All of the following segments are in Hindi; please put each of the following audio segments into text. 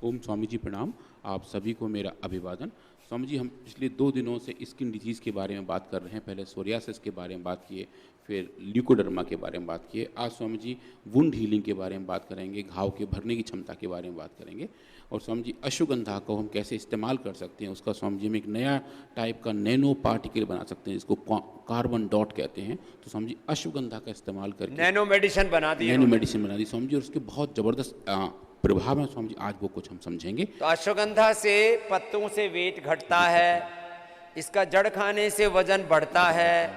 ओम स्वामी जी प्रणाम। आप सभी को मेरा अभिवादन। स्वामी जी, हम पिछले 2 दिनों से स्किन डिजीज़ के बारे में बात कर रहे हैं। पहले सोरियासिस के बारे में बात किए, फिर ल्यूकोडर्मा के बारे में बात किए। आज स्वामी जी वुंड हीलिंग के बारे में बात करेंगे, घाव के भरने की क्षमता के बारे में बात करेंगे। और स्वामी जी अश्वगंधा को हम कैसे इस्तेमाल कर सकते हैं, उसका स्वामी जी हम एक नया टाइप का नैनो पार्टिकल बना सकते हैं, जिसको कार्बन डॉट कहते हैं। तो स्वामी जी अश्वगंधा का इस्तेमाल करके नैनो मेडिसिन बना दी, नैनो मेडिसिन बना दी स्वामी जी, और उसके बहुत ज़बरदस्त प्रभाव है स्वामी जी। आज वो कुछ हम समझेंगे। तो अश्वगंधा से पत्तों से वेट घटता है, इसका जड़ खाने से वजन बढ़ता है,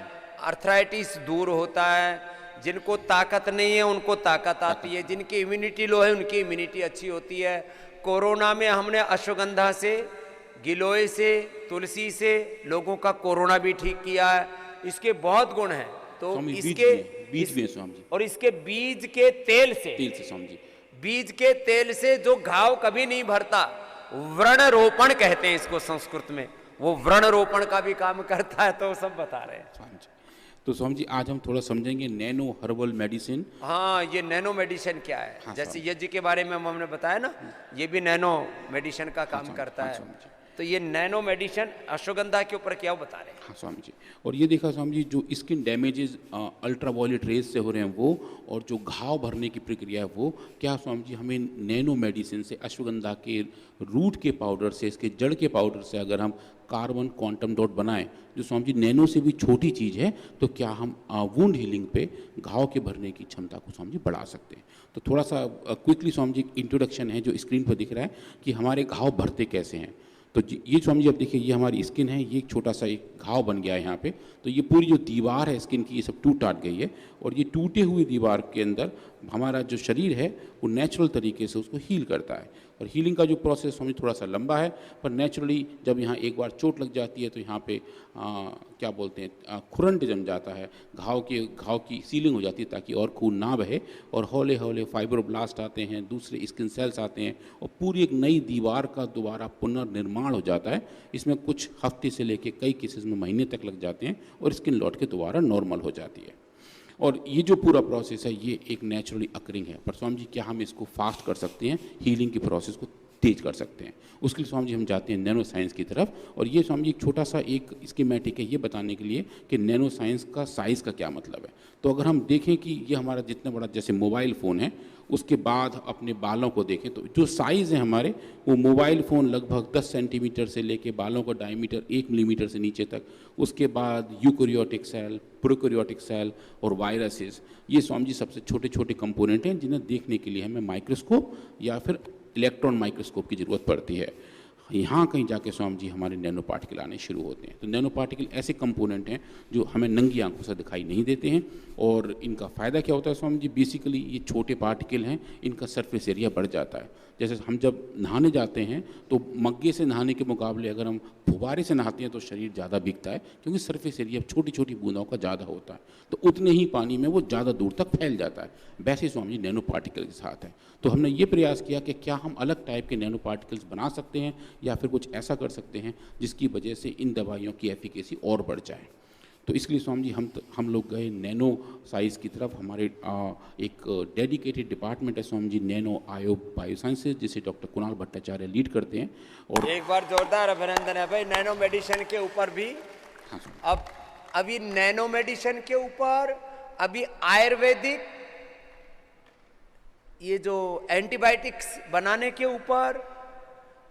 अर्थराइटिस दूर होता है, जिनको ताकत नहीं है उनको ताकत आती है, जिनकी इम्यूनिटी लो है उनकी इम्यूनिटी अच्छी होती है। कोरोना में हमने अश्वगंधा से, गिलोय से, तुलसी से लोगों का कोरोना भी ठीक किया है। इसके बहुत गुण हैं। तो स्वामी इसके बीज में स्वामी जी, और इसके बीज के तेल से स्वामी जी, बीज के तेल से जो घाव कभी नहीं भरता, व्रण रोपण कहते हैं इसको संस्कृत में, वो व्रण रोपण का भी काम करता है। तो सब बता रहे हैं स्वामी जी। तो स्वामी जी आज हम थोड़ा समझेंगे नैनो हर्बल मेडिसिन। हाँ, ये नैनो मेडिसिन क्या है। हाँ, जैसे यज्ञ के बारे में हमने बताया ना, ये भी नैनो मेडिसिन का काम करता है। स्वामी जी। तो ये नैनो मेडिसिन अश्वगंधा के ऊपर क्या बता रहे हैं। हाँ स्वामी जी। और ये देखा स्वामी जी, जो स्किन डैमेजेस अल्ट्रावायलेट रेज से हो रहे हैं वो, और जो घाव भरने की प्रक्रिया है वो, क्या स्वामी जी हमें नैनो मेडिसिन से, अश्वगंधा के रूट के पाउडर से, इसके जड़ के पाउडर से अगर हम कार्बन क्वांटम डॉट बनाएं, जो स्वामी जी नैनो से भी छोटी चीज़ है, तो क्या हम वुंड हीलिंग पे, घाव के भरने की क्षमता को स्वामी जी बढ़ा सकते हैं। तो थोड़ा सा क्विकली स्वामी जी इंट्रोडक्शन है जो स्क्रीन पर दिख रहा है कि हमारे घाव भरते कैसे हैं। तो ये स्वामी जी अब देखिए, ये हमारी स्किन है, ये एक छोटा सा एक घाव बन गया है यहाँ पे। तो ये पूरी जो दीवार है स्किन की, ये सब टूट टाट गई है, और ये टूटे हुए दीवार के अंदर हमारा जो शरीर है वो नेचुरल तरीके से उसको हील करता है। और हीलिंग का जो प्रोसेस स्वामी थोड़ा सा लंबा है, पर नेचुरली जब यहाँ एक बार चोट लग जाती है तो यहाँ पे क्या बोलते हैं, खुरंट जम जाता है, घाव की सीलिंग हो जाती है ताकि और खून ना बहे, और हौले हौले फाइब्रोब्लास्ट आते हैं, दूसरे स्किन सेल्स आते हैं, और पूरी एक नई दीवार का दोबारा पुनर्निर्माण हो जाता है। इसमें कुछ हफ्ते से लेके कई केसेस में महीने तक लग जाते हैं, और स्किन लौट के दोबारा नॉर्मल हो जाती है। और ये जो पूरा प्रोसेस है ये एक नेचुरली अकरिंग है। पर स्वामी जी क्या हम इसको फास्ट कर सकते हैं, हीलिंग की प्रोसेस को तेज कर सकते हैं? उसके लिए स्वामी जी हम जाते हैं नैनो साइंस की तरफ। और ये स्वामी जी एक छोटा सा एक स्कीमेटिक है ये बताने के लिए कि नैनो साइंस का साइज़ का क्या मतलब है। तो अगर हम देखें कि ये हमारा जितना बड़ा जैसे मोबाइल फ़ोन है, उसके बाद अपने बालों को देखें तो जो साइज़ है हमारे, वो मोबाइल फ़ोन लगभग 10 सेंटीमीटर से लेके बालों का डायमीटर 1 मिलीमीटर से नीचे तक, उसके बाद यूकैरियोटिक सेल, प्रोकैरियोटिक सेल और वायरसेस, ये स्वामी जी सबसे छोटे छोटे कंपोनेंट हैं जिन्हें देखने के लिए हमें माइक्रोस्कोप या फिर इलेक्ट्रॉन माइक्रोस्कोप की ज़रूरत पड़ती है। यहाँ कहीं जाके स्वामी जी हमारे नैनो पार्टिकल आने शुरू होते हैं। तो नैनो पार्टिकल ऐसे कंपोनेंट हैं जो हमें नंगी आंखों से दिखाई नहीं देते हैं। और इनका फ़ायदा क्या होता है स्वामी जी? बेसिकली ये छोटे पार्टिकल हैं, इनका सरफेस एरिया बढ़ जाता है। जैसे हम जब नहाने जाते हैं तो मग्गे से नहाने के मुकाबले अगर हम फुब्बारे से नहाते हैं तो शरीर ज़्यादा भीगता है, क्योंकि सरफेस एरिया छोटी छोटी बूंदों का ज़्यादा होता है, तो उतने ही पानी में वो ज़्यादा दूर तक फैल जाता है। वैसे स्वामी जी नैनो पार्टिकल के साथ है। तो हमने ये प्रयास किया कि क्या हम अलग टाइप के नैनो पार्टिकल्स बना सकते हैं, या फिर कुछ ऐसा कर सकते हैं जिसकी वजह से इन दवाइयों की एफिकेसी और बढ़ जाए। तो इसलिए स्वामी जी हम लोग गए नैनो साइज़ की तरफ। हमारे एक डेडिकेटेड डिपार्टमेंट है स्वामी जी, नैनो आयो बायोसाइंसेज, जिसे डॉक्टर कुणाल भट्टाचार्य लीड करते हैं। और एक बार जोरदार अभिनंदन है भाई। नैनो मेडिसिन के ऊपर भी हाँ, अभी नैनो मेडिसिन के ऊपर, अभी आयुर्वेदिक ये जो एंटीबायोटिक्स बनाने के ऊपर,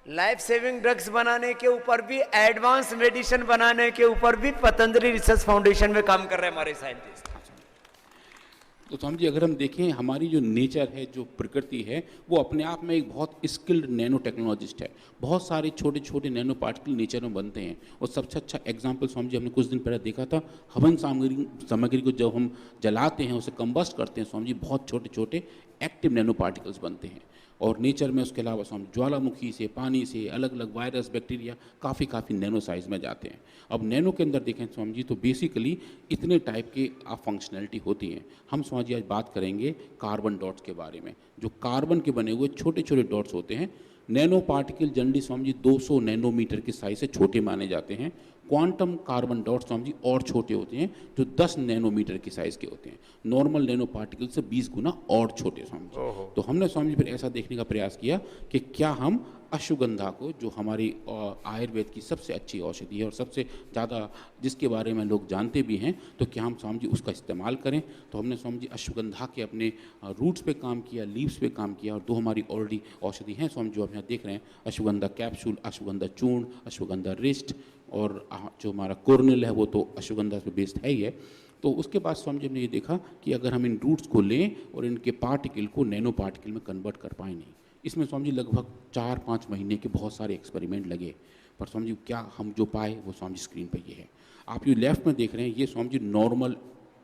लाइफ सेविंग ड्रग्स बनाने के ऊपर भी, एडवांस मेडिसिन बनाने के ऊपर भी पतंजलि रिसर्च फाउंडेशन में काम कर रहे हैं हमारे साइंटिस्ट। तो स्वामी जी अगर हम देखें, हमारी जो नेचर है, जो प्रकृति है, वो अपने आप में एक बहुत स्किल्ड नैनो टेक्नोलॉजिस्ट है। बहुत सारे छोटे छोटे नैनो पार्टिकल नेचर में बनते हैं। और सबसे अच्छा एग्जांपल स्वामी जी हमने कुछ दिन पहले देखा था, हवन सामग्री को जब हम जलाते हैं, उसे कंबस्ट करते हैं स्वामी जी, बहुत छोटे छोटे एक्टिव नैनो पार्टिकल्स बनते हैं। और नेचर में उसके अलावा स्वामी ज्वालामुखी से, पानी से, अलग अलग वायरस, बैक्टीरिया काफ़ी नैनो साइज़ में जाते हैं। अब नैनो के अंदर देखें स्वामी जी तो बेसिकली इतने टाइप के फंक्शनैलिटी होती हैं। हम स्वामी जी आज बात करेंगे कार्बन डॉट्स के बारे में। जो कार्बन के बने हुए छोटे छोटे डॉट्स होते हैं, nano particle generally Swami ji 200 nanometre की साइज से छोटे माने जाते हैं। Quantum carbon dots Swami ji और छोटे होते हैं, जो 10 नैनोमीटर की साइज के होते हैं। नॉर्मल नैनो पार्टिकल से 20 गुना और छोटे स्वामी जी। तो हमने स्वामी जी फिर ऐसा देखने का प्रयास किया कि क्या हम अश्वगंधा को, जो हमारी आयुर्वेद की सबसे अच्छी औषधि है और सबसे ज़्यादा जिसके बारे में लोग जानते भी हैं, तो क्या हम स्वामी जी उसका इस्तेमाल करें। तो हमने स्वामी जी अश्वगंधा के अपने रूट्स पे काम किया, लीव्स पे काम किया, और दो हमारी ऑलरेडी औषधि हैं स्वामी जो आप यहाँ देख रहे हैं, अश्वगंधा कैप्सूल, अश्वगंधा चूर्ण, अश्वगंधा रिस्ट, और जो हमारा कोर्निल है वो तो अश्वगंधा पे बेस्ड है ही है। तो उसके बाद स्वामी जी ने ये देखा कि अगर हम इन रूट्स को लें और इनके पार्टिकल को नैनो पार्टिकल में कन्वर्ट कर पाए नहीं। इसमें स्वामी जी लगभग 4-5 महीने के बहुत सारे एक्सपेरिमेंट लगे, पर स्वामी जी क्या हम जो पाए वो स्वामी जी स्क्रीन पर ये है। आप ये लेफ्ट में देख रहे हैं, ये स्वामी जी नॉर्मल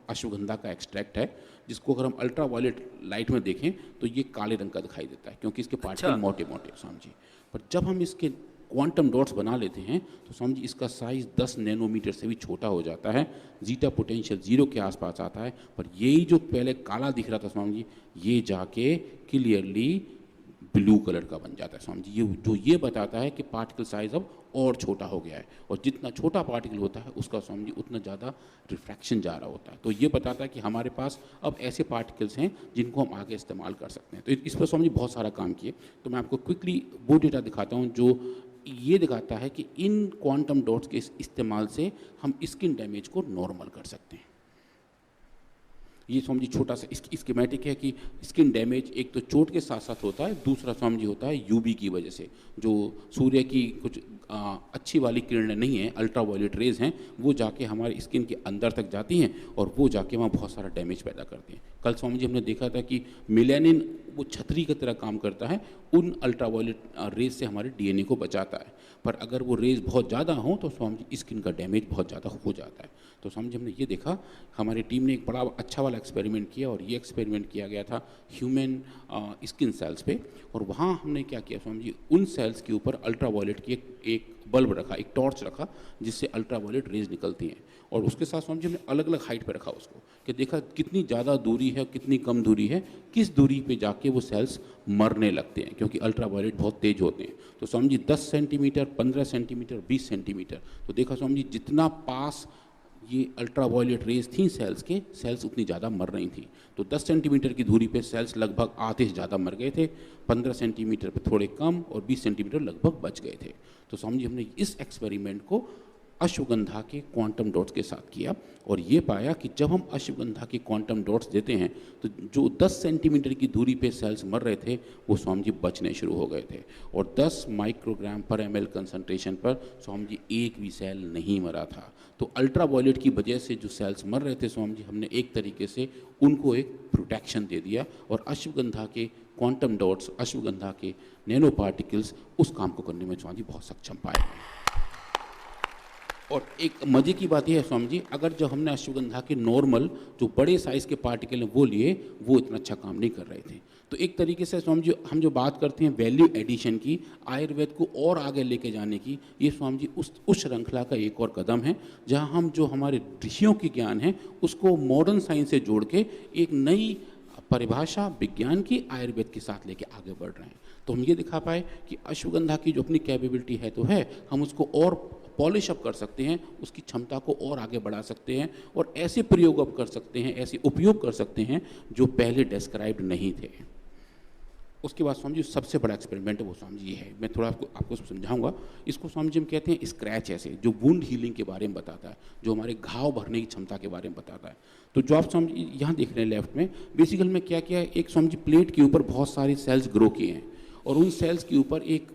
अश्वगंधा का एक्सट्रैक्ट है, जिसको अगर हम अल्ट्रा वायलेट लाइट में देखें तो ये काले रंग का दिखाई देता है, क्योंकि इसके पार्टिकल मोटे मोटे स्वामी जी। पर जब हम इसके क्वांटम डॉट्स बना लेते हैं तो स्वामी जी इसका साइज़ 10 नैनोमीटर से भी छोटा हो जाता है, जीटा पोटेंशियल 0 के आसपास आता है। पर यही जो पहले काला दिख रहा था स्वामी जी, ये जाके क्लियरली ब्लू कलर का बन जाता है स्वामी जी। ये बताता है कि पार्टिकल साइज अब और छोटा हो गया है, और जितना छोटा पार्टिकल होता है उसका स्वामी जी उतना ज़्यादा रिफ्रैक्शन जा रहा होता है। तो ये बताता है कि हमारे पास अब ऐसे पार्टिकल्स हैं जिनको हम आगे इस्तेमाल कर सकते हैं। तो इस पर स्वामी जी बहुत सारा काम किए। तो मैं आपको क्विकली वो डेटा दिखाता हूँ जो ये दिखाता है कि इन क्वांटम डॉट्स के इस्तेमाल से हम स्किन डैमेज को नॉर्मल कर सकते हैं। ये स्वामी जी छोटा सा स्कीमेटिक है कि स्किन डैमेज एक तो चोट के साथ साथ होता है, दूसरा स्वामी जी होता है यूवी की वजह से, जो सूर्य की कुछ अच्छी वाली किरणें नहीं हैं, अल्ट्रा वायलेट रेज हैं, वो जाके हमारी स्किन के अंदर तक जाती हैं और वो जाके वहाँ बहुत सारा डैमेज पैदा करती हैं। कल स्वामी जी हमने देखा था कि मेलानिन वो छतरी की तरह काम करता है, उन अल्ट्रा वायलेट रेज से हमारे डीएनए को बचाता है। पर अगर वो रेज बहुत ज़्यादा हों तो स्वामी जी स्किन का डैमेज बहुत ज़्यादा हो जाता है। तो स्वामी जी हमने ये देखा, हमारी टीम ने एक बड़ा अच्छा वाला एक्सपेरिमेंट किया, और ये एक्सपेरिमेंट किया गया था ह्यूमन स्किन सेल्स पे। और वहाँ हमने क्या किया स्वामी जी, उन सेल्स के ऊपर अल्ट्रा वायलेट की एक बल्ब रखा, एक टॉर्च रखा, जिससे अल्ट्रा वायलेट रेज निकलती हैं। और उसके साथ स्वामी जी हमने अलग अलग हाइट पे रखा उसको, कि देखा कितनी ज़्यादा दूरी है, कितनी कम दूरी है, किस दूरी पे जाके वो सेल्स मरने लगते हैं, क्योंकि अल्ट्रा वायलेट बहुत तेज होते हैं। तो Swami ji 10 centimetre, 15 centimetre, 20 centimetre, तो देखा स्वामी जी जितना पास ये अल्ट्रा वायलेट रेज थी सेल्स के, सेल्स उतनी ज़्यादा मर रही थी। तो 10 सेंटीमीटर की दूरी पे सेल्स लगभग आधे से ज़्यादा मर गए थे, 15 सेंटीमीटर पे थोड़े कम, और 20 सेंटीमीटर लगभग बच गए थे। तो स्वामी जी हमने इस एक्सपेरिमेंट को अश्वगंधा के क्वांटम डॉट्स के साथ किया, और ये पाया कि जब हम अश्वगंधा के क्वांटम डॉट्स देते हैं तो जो 10 सेंटीमीटर की दूरी पे सेल्स मर रहे थे वो स्वामी जी बचने शुरू हो गए थे, और 10 माइक्रोग्राम पर ml कंसंट्रेशन पर स्वामी जी एक भी सेल नहीं मरा था। तो अल्ट्रा वायलेट की वजह से जो सेल्स मर रहे थे स्वामी जी, हमने एक तरीके से उनको एक प्रोटेक्शन दे दिया, और अश्वगंधा के क्वांटम डॉट्स, अश्वगंधा के नैनो पार्टिकल्स उस काम को करने में स्वामी जी बहुत सक्षम पाए। और एक मज़े की बात यह है स्वामी जी, अगर जो हमने अश्वगंधा के नॉर्मल जो बड़े साइज़ के पार्टिकल हैं वो लिए, वो इतना अच्छा काम नहीं कर रहे थे। तो एक तरीके से स्वामी जी हम जो बात करते हैं वैल्यू एडिशन की, आयुर्वेद को और आगे लेके जाने की, ये स्वामी जी उस श्रृंखला का एक और कदम है, जहाँ हम जो हमारे ऋषियों की ज्ञान है उसको मॉडर्न साइंस से जोड़ के एक नई परिभाषा विज्ञान की आयुर्वेद के साथ लेके आगे बढ़ रहे हैं। तो हम ये दिखा पाए कि अश्वगंधा की जो अपनी कैपेबिलिटी है तो है, हम उसको और पॉलिश अप कर सकते हैं, उसकी क्षमता को और आगे बढ़ा सकते हैं, और ऐसे प्रयोग अप कर सकते हैं, ऐसे उपयोग कर सकते हैं जो पहले डिस्क्राइब्ड नहीं थे। उसके बाद स्वामी जी सबसे बड़ा एक्सपेरिमेंट है वो स्वामी जी ये है, मैं थोड़ा आपको समझाऊंगा। इसको स्वामी जी हम कहते हैं स्क्रैच, ऐसे जो वुंड हीलिंग के बारे में बताता है, जो हमारे घाव भरने की क्षमता के बारे में बताता है। तो जो आप स्वामी जी यहाँ देख रहे हैं लेफ्ट में, बेसिकल में क्या किया है, एक स्वामी जी प्लेट के ऊपर बहुत सारी सेल्स ग्रो किए हैं, और उन सेल्स के ऊपर एक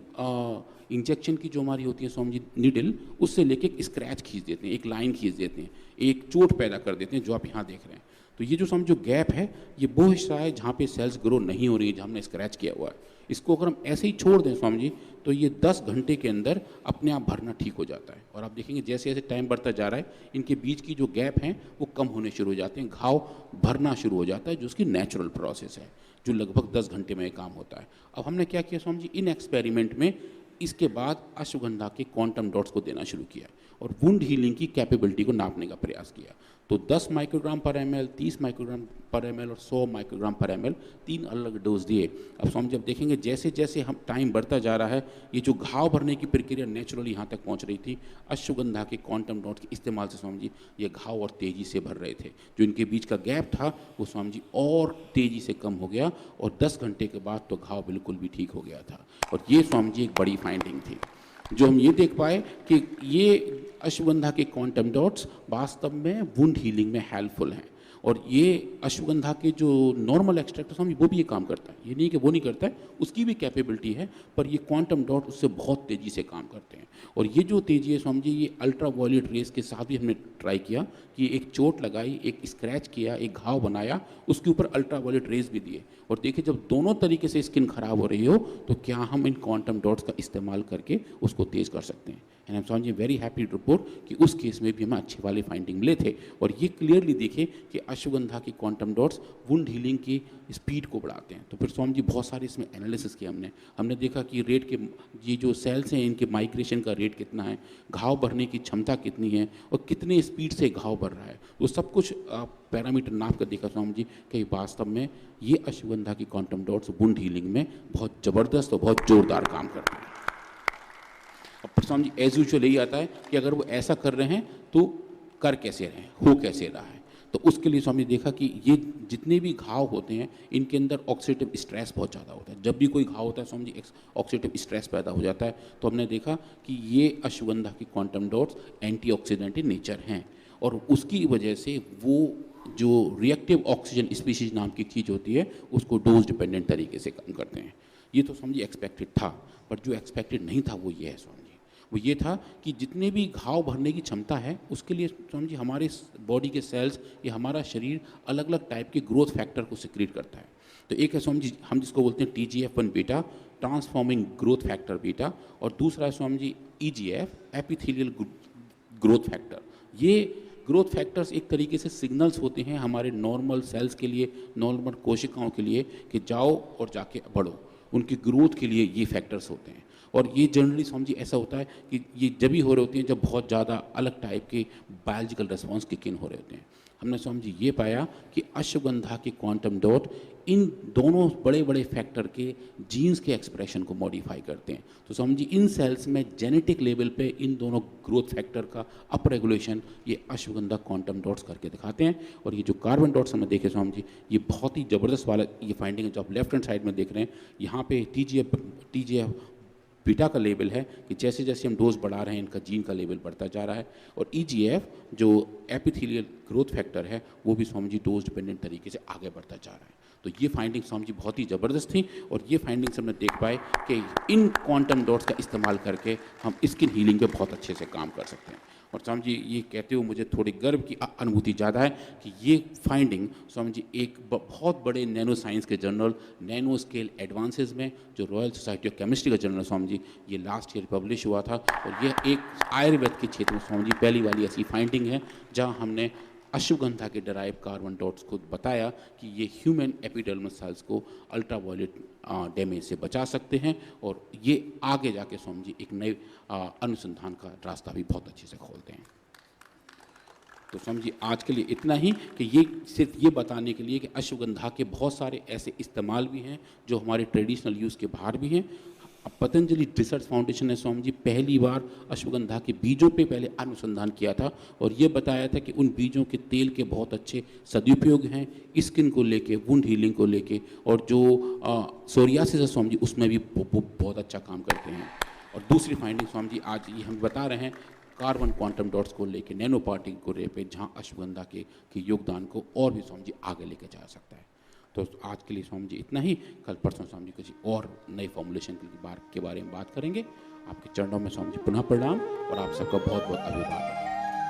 इंजेक्शन की जो हमारी होती है स्वामी जी नीडल, उससे लेके एक स्क्रैच खींच देते हैं, एक लाइन खींच देते हैं, एक चोट पैदा कर देते हैं, जो आप यहाँ देख रहे हैं। तो ये जो स्वामी जो गैप है, ये वो हिस्सा है जहाँ पे सेल्स ग्रो नहीं हो रही है, जहाँ हमने स्क्रैच किया हुआ है। इसको अगर हम ऐसे ही छोड़ दें स्वामी जी, तो ये 10 घंटे के अंदर अपने आप भरना ठीक हो जाता है। और आप देखेंगे जैसे जैसे टाइम बढ़ता जा रहा है, इनके बीच की जो गैप हैं वो कम होने शुरू हो जाते हैं, घाव भरना शुरू हो जाता है, जो उसकी नेचुरल प्रोसेस है, जो लगभग 10 घंटे में काम होता है। अब हमने क्या किया स्वामी जी, इन एक्सपेरिमेंट में इसके बाद अश्वगंधा के क्वांटम डॉट्स को देना शुरू किया और वुंड हीलिंग की कैपेबिलिटी को नापने का प्रयास किया। तो 10 माइक्रोग्राम पर एम एल, 30 माइक्रोग्राम पर एम एल और 100 माइक्रोग्राम पर एम एल, 3 अलग डोज दिए। अब स्वामी जब देखेंगे जैसे जैसे हम टाइम बढ़ता जा रहा है, ये जो घाव भरने की प्रक्रिया नेचुरली यहाँ तक पहुँच रही थी, अश्वगंधा के क्वांटम डॉट के इस्तेमाल से स्वामी जी ये घाव और तेज़ी से भर रहे थे। जो इनके बीच का गैप था वो स्वामी जी और तेज़ी से कम हो गया और 10 घंटे के बाद तो घाव बिल्कुल भी ठीक हो गया था। और ये स्वामी जी एक बड़ी फाइंडिंग थी जो हम ये देख पाए कि ये अश्वगंधा के क्वांटम डॉट्स वास्तव में वुंड हीलिंग में हेल्पफुल हैं। और ये अश्वगंधा के जो नॉर्मल एक्सट्रैक्ट स्वामी वो भी ये काम करता है, ये नहीं कि वो नहीं करता है, उसकी भी कैपेबिलिटी है, पर ये क्वांटम डॉट उससे बहुत तेज़ी से काम करते हैं। और ये जो तेज़ी है स्वामी जी, ये अल्ट्रा वायलेट रेस के साथ भी हमने ट्राई किया कि एक चोट लगाई, एक स्क्रैच किया, एक घाव बनाया, उसके ऊपर अल्ट्रा वायलेट रेस भी दिए और देखिए जब दोनों तरीके से स्किन खराब हो रही हो तो क्या हम इन क्वांटम डॉट्स का इस्तेमाल करके उसको तेज़ कर सकते हैं। And I am Swami ji very happy to report कि उस केस में भी हमें अच्छे वाले फाइंडिंग मिले थे। और ये क्लियरली देखे कि अश्वगंधा की क्वांटम डॉट्स वुंड हीलिंग की स्पीड को बढ़ाते हैं। तो फिर स्वामी जी बहुत सारे इसमें एनालिसिस किए हमने देखा कि रेट के ये जो सेल्स हैं इनके माइग्रेशन का रेट कितना है, घाव भरने की क्षमता कितनी है और कितने स्पीड से घाव भर रहा है, वो सब कुछ पैरामीटर नाप कर देखा स्वामी जी कि वास्तव में ये अश्वगंधा की क्वांटम डॉट्स वुंड हीलिंग में बहुत ज़बरदस्त और बहुत ज़ोरदार काम करते हैं। अब स्वामी जी एज यूजुअल यही आता है कि अगर वो ऐसा कर रहे हैं तो कर कैसे रहे हैं, हो कैसे रहा है। तो उसके लिए स्वामी देखा कि ये जितने भी घाव होते हैं इनके अंदर ऑक्सीडेटिव स्ट्रेस बहुत ज़्यादा होता है। जब भी कोई घाव होता है स्वामी जी ऑक्सीडेटिव स्ट्रेस पैदा हो जाता है। तो हमने देखा कि ये अश्वगंधा की quantum dots antioxidant in nature हैं और उसकी वजह से वो जो रिएक्टिव ऑक्सीजन स्पीशीज नाम की चीज़ होती है उसको डोज डिपेंडेंट तरीके से काम करते हैं। ये तो समझिए एक्सपेक्टेड था, पर जो एक्सपेक्टेड नहीं था वो ये है स्वामी जी, वो ये था कि जितने भी घाव भरने की क्षमता है उसके लिए स्वामी जी हमारे बॉडी के सेल्स या हमारा शरीर अलग अलग टाइप के ग्रोथ फैक्टर को सिक्रीट करता है। तो एक है स्वामी जी हम जिसको बोलते हैं TGF-1 beta, transforming growth factor beta, और दूसरा है Swami ji EGF, epithelial growth factor. ये ग्रोथ फैक्टर्स एक तरीके से सिग्नल्स होते हैं हमारे नॉर्मल सेल्स के लिए, नॉर्मल कोशिकाओं के लिए कि जाओ और जाके बढ़ो, उनकी ग्रोथ के लिए ये फैक्टर्स होते हैं। और ये जनरली समझिए ऐसा होता है कि ये जब भी हो रहे होते हैं जब बहुत ज़्यादा अलग टाइप के बायोलॉजिकल रिस्पॉन्स किक इन हो रहे होते हैं। हमने समझिए ये पाया कि अश्वगंधा के क्वांटम डॉट इन दोनों बड़े बड़े फैक्टर के जीन्स के एक्सप्रेशन को मॉडिफाई करते हैं। तो समझिए इन सेल्स में जेनेटिक लेवल पे इन दोनों ग्रोथ फैक्टर का अप रेगुलेशन ये अश्वगंधा क्वांटम डॉट्स करके दिखाते हैं। और ये जो कार्बन डॉट्स हमें देखे स्वामी जी, ये बहुत ही ज़बरदस्त वाला ये फाइंडिंग है जो आप लेफ्ट हैंड साइड में देख रहे हैं। यहाँ पे TGF बीटा का लेवल है कि जैसे जैसे हम डोज बढ़ा रहे हैं इनका जीन का लेवल बढ़ता जा रहा है। और EGF जो एपिथेलियल ग्रोथ फैक्टर है वो भी स्वामी जी डोज डिपेंडेंट तरीके से आगे बढ़ता जा रहा है। तो ये फाइंडिंग स्वामी जी बहुत ही ज़बरदस्त थी और ये फाइंडिंग्स हमने देख पाए कि इन क्वांटम डॉट्स का इस्तेमाल करके हम स्किन हीलिंग पे बहुत अच्छे से काम कर सकते हैं। और स्वामी जी ये कहते हुए मुझे थोड़ी गर्व की अनुभूति ज़्यादा है कि ये फाइंडिंग स्वामी जी एक बहुत बड़े नैनो साइंस के जर्नल नैनो स्केल एडवांसेस में जो रॉयल सोसाइटी ऑफ केमिस्ट्री का जर्नल स्वामी जी ये लास्ट ईयर पब्लिश हुआ था। और ये एक आयुर्वेद के क्षेत्र में स्वामी जी पहली वाली ऐसी फाइंडिंग है जहाँ हमने अश्वगंधा के डराइव कार्बन डॉट्स को बताया कि ये ह्यूमन एपिडर्मल सेल्स को अल्ट्रावायलेट डैमेज से बचा सकते हैं। और ये आगे जाके स्वामी जी एक नए अनुसंधान का रास्ता भी बहुत अच्छे से खोलते हैं। तो स्वामी जी आज के लिए इतना ही कि ये सिर्फ ये बताने के लिए कि अश्वगंधा के बहुत सारे ऐसे इस्तेमाल भी हैं जो हमारे ट्रेडिशनल यूज़ के बाहर भी हैं। अब पतंजलि रिसर्च फाउंडेशन ने स्वामी जी पहली बार अश्वगंधा के बीजों पे पहले अनुसंधान किया था और ये बताया था कि उन बीजों के तेल के बहुत अच्छे सदुपयोग हैं स्किन को लेके, वुंड हीलिंग को लेके, और जो सोरियासिस है स्वामी जी उसमें भी बहुत अच्छा काम करते हैं। और दूसरी फाइंडिंग स्वामी जी आज ये हम बता रहे हैं कार्बन क्वांटम डॉट्स को लेके, नैनो पार्टिकल को लेके, जहाँ अश्वगंधा के योगदान को और भी स्वामी जी आगे लेके जा सकता है। तो आज के लिए स्वामी जी इतना ही। कल परसों स्वामी जी किसी और नई फॉर्मुलेशन के बारे में बात करेंगे। आपके चरणों में स्वामी जी पुनः प्रणाम और आप सबका बहुत बहुत अभिवादन।